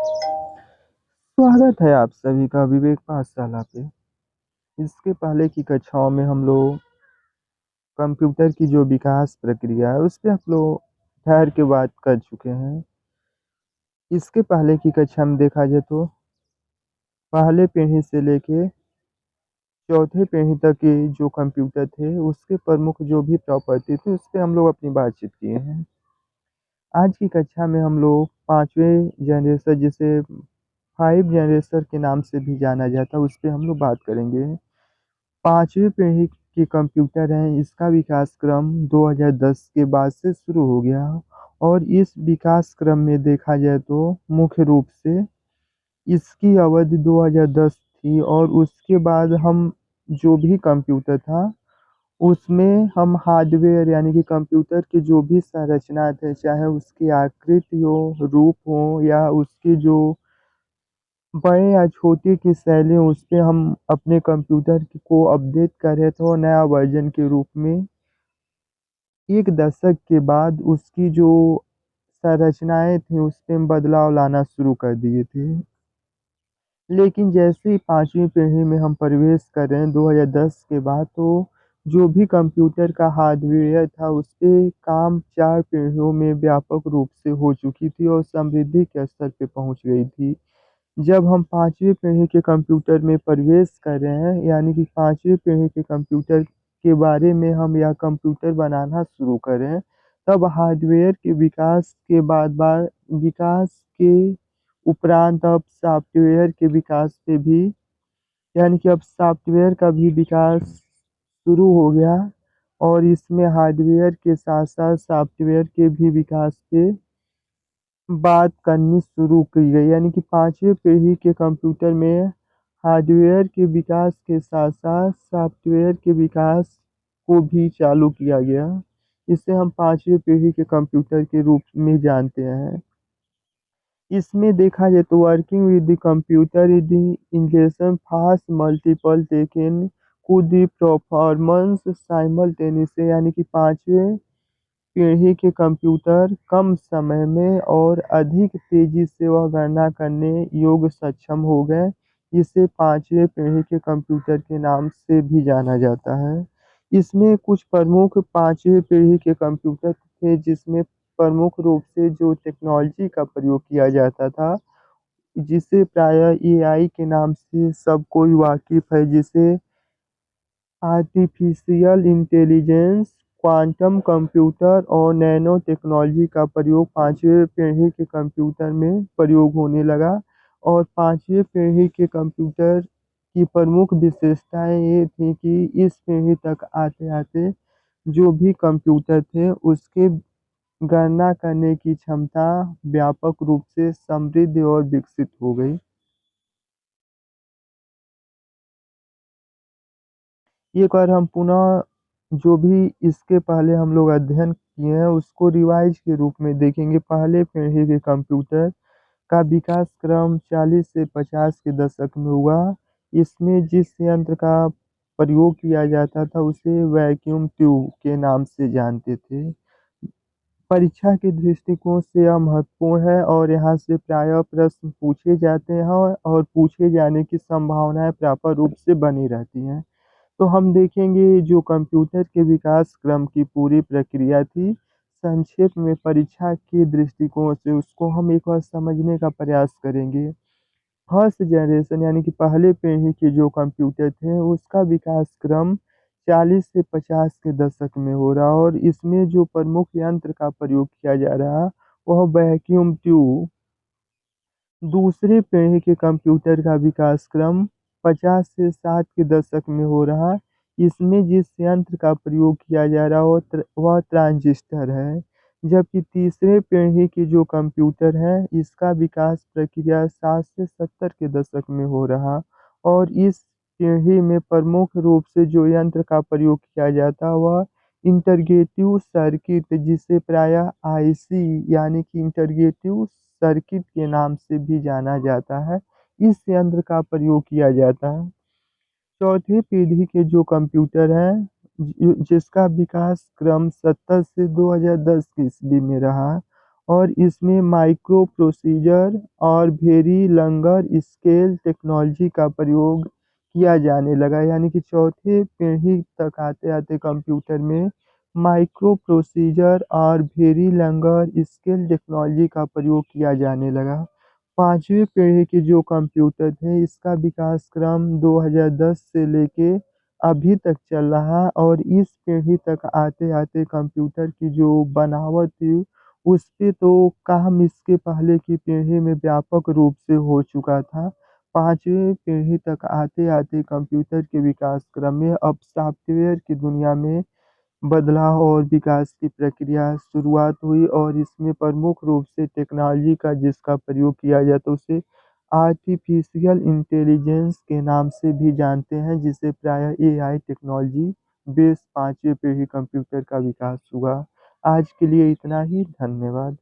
स्वागत है आप सभी का विवेक पाठशाला पे। इसके पहले की कक्षाओं में हम लोग कंप्यूटर की जो विकास प्रक्रिया है उस पे आप लोग ठहर के बात कर चुके हैं। इसके पहले की कक्षा में देखा जाए तो पहले पीढ़ी से लेके चौथे पीढ़ी तक के जो कंप्यूटर थे उसके प्रमुख जो भी प्रॉपर्टी थी उस पे हम लोग अपनी बातचीत किए हैं। आज की कक्षा में हम लोग पांचवें जनरेशन जिसे 5 जनरेशन के नाम से भी जाना जाता है उस पे हम लोग बात करेंगे। पांचवी पीढ़ी के कंप्यूटर हैं, इसका विकास क्रम 2010 के बाद से शुरू हो गया और इस विकास क्रम में देखा जाए तो मुख्य रूप से इसकी अवधि 2010 थी और उसके बाद हम जो भी कंप्यूटर था उसमें हम हार्डवेयर यानी कि कंप्यूटर की जो भी संरचना थे, चाहे उसकी आकृति हो, रूप हो या उसकी जो बड़े या छोटे की शैली उस पे हम अपने कंप्यूटर को अपडेट कर रहे थे और नया वर्जन के रूप में 1 दशक के बाद उसकी जो संरचनाएं थी उस पे हम बदलाव लाना शुरू कर दिए थे। लेकिन जैसे ही पांचवी पीढ़ी में हम प्रवेश कर रहे हैं 2010 के बाद, तो जो भी कंप्यूटर का हार्डवेयर था उस पे काम 4 पीढ़ियों में व्यापक रूप से हो चुकी थी और समृद्धि के स्तर पे पहुंच गई थी। जब हम पांचवी पीढ़ी के कंप्यूटर में प्रवेश कर रहे हैं यानी कि पांचवी पीढ़ी के कंप्यूटर के बारे में हम यह कंप्यूटर बनाना शुरू करें, तब हार्डवेयर के विकास के बाद विकास के उपरांत अब सॉफ्टवेयर के विकास पे भी यानी कि अब सॉफ्टवेयर का भी विकास शुरू हो गया और इसमें हार्डवेयर के साथ साथ सॉफ्टवेयर के भी विकास पे बात करनी शुरू की गई। यानी कि पांचवी पीढ़ी के कंप्यूटर में हार्डवेयर के विकास के साथ साथ सॉफ्टवेयर के विकास को भी चालू किया गया। इसे हम पांचवी पीढ़ी के कंप्यूटर के रूप में जानते हैं। इसमें देखा जाए तो working with the computer is the injection fast multiple taken could the performance simultaneously, यानी कि पांचवें पीढ़ी के कंप्यूटर कम समय में और अधिक तेजी से वह गणना करने योग्य सक्षम हो गए। इसे पांचवें पीढ़ी के कंप्यूटर के नाम से भी जाना जाता है। इसमें कुछ प्रमुख पांचवें पीढ़ी के कंप्यूटर थे जिसमें प्रमुख रूप से जो टेक्नोलॉजी का प्रयोग किया जाता था, जिसे प्रायः एआई के नाम से सब कोई वाकिफ है, जिसे आर्टिफिशियल इंटेलिजेंस, क्वांटम कंप्यूटर और नैनो टेक्नोलॉजी का प्रयोग पांचवें पीढ़ी के कंप्यूटर में प्रयोग होने लगा। और पांचवें पीढ़ी के कंप्यूटर की प्रमुख विशेषताएं ये थी कि इस पीढ़ी तक आते आते जो भी कंप्यूटर थे उसके गणना करने की क्षमता व्यापक रूप से समृद्ध और विकसित हो गई। एक बार हम पुनः जो भी इसके पहले हम लोग अध्ययन किए हैं उसको रिवाइज के रूप में देखेंगे। पहले पीढ़ी के कंप्यूटर का विकास क्रम 40 से 50 के दशक में हुआ। इसमें जिस यंत्र का प्रयोग किया जाता था उसे वैक्यूम ट्यूब के नाम से जानते थे। परीक्षा के दृष्टिकोण से यह महत्वपूर्ण है और यहाँ से प्रायः प्रश्न पूछे जाते हैं और पूछे जाने की संभावनाएं प्रॉपर रूप से बनी रहती हैं। तो हम देखेंगे जो कंप्यूटर के विकास क्रम की पूरी प्रक्रिया थी, संक्षेप में परीक्षा के दृष्टिकोण से उसको हम एक बार समझने का प्रयास करेंगे। फर्स्ट जनरेशन यानी कि पहले पीढ़ी के जो कंप्यूटर थे उसका विकास क्रम 40 से 50 के दशक में हो रहा और इसमें जो प्रमुख यंत्र का प्रयोग किया जा रहा वह वैक्यूम ट्यूब। दूसरे पीढ़ी के कंप्यूटर का विकास क्रम 50 से 60 के दशक में हो रहा। इसमें जिस यंत्र का प्रयोग किया जा रहा वह ट्रांजिस्टर है। जबकि तीसरे पीढ़ी के जो कंप्यूटर है इसका विकास प्रक्रिया 60 से 70 के दशक में हो रहा और इस पीढ़ी में प्रमुख रूप से जो यंत्र का प्रयोग किया जाता वह इंटरगेटिव सर्किट, जिसे प्रायः आईसी यानी कि इंटरगेटिव सर्किट के नाम से भी जाना जाता है, इस यंत्र का प्रयोग किया जाता है। चौथी पीढ़ी के जो कंप्यूटर हैं जिसका विकास क्रम 70 से 2010 की ईस्वी में रहा और इसमें माइक्रो प्रोसीजर और वेरी लॉन्गर स्केल टेक्नोलॉजी का प्रयोग किया जाने लगा, यानी कि चौथे पीढ़ी तक आते-आते कंप्यूटर में माइक्रो प्रोसीजर और वेरी लॉन्गर स्केल टेक्नोलॉजी का प्रयोग किया जाने लगा। पाँचवीं पीढ़ी के जो कंप्यूटर थे, इसका विकास क्रम 2010 से लेके अभी तक चल रहा है और इस पीढ़ी तक आते-आते कंप्यूटर की जो बनावट थी, उसपे तो काम इसके पहले की पीढ़ी में व्यापक रूप से हो चुका था। 5वीं पीढ़ी तक आते-आते कंप्यूटर के विकास क्रम में अब सॉफ्टवेयर की दुनिया में बदलाव और विकास की प्रक्रिया शुरुआत हुई और इसमें प्रमुख रूप से टेक्नोलॉजी का जिसका प्रयोग किया जाता है उसे आर्टिफिशियल इंटेलिजेंस के नाम से भी जानते हैं, जिसे प्रायः एआई टेक्नोलॉजी बेस 5वीं पीढ़ी कंप्यूटर का विकास हुआ। आज के लिए इतना ही, धन्यवाद।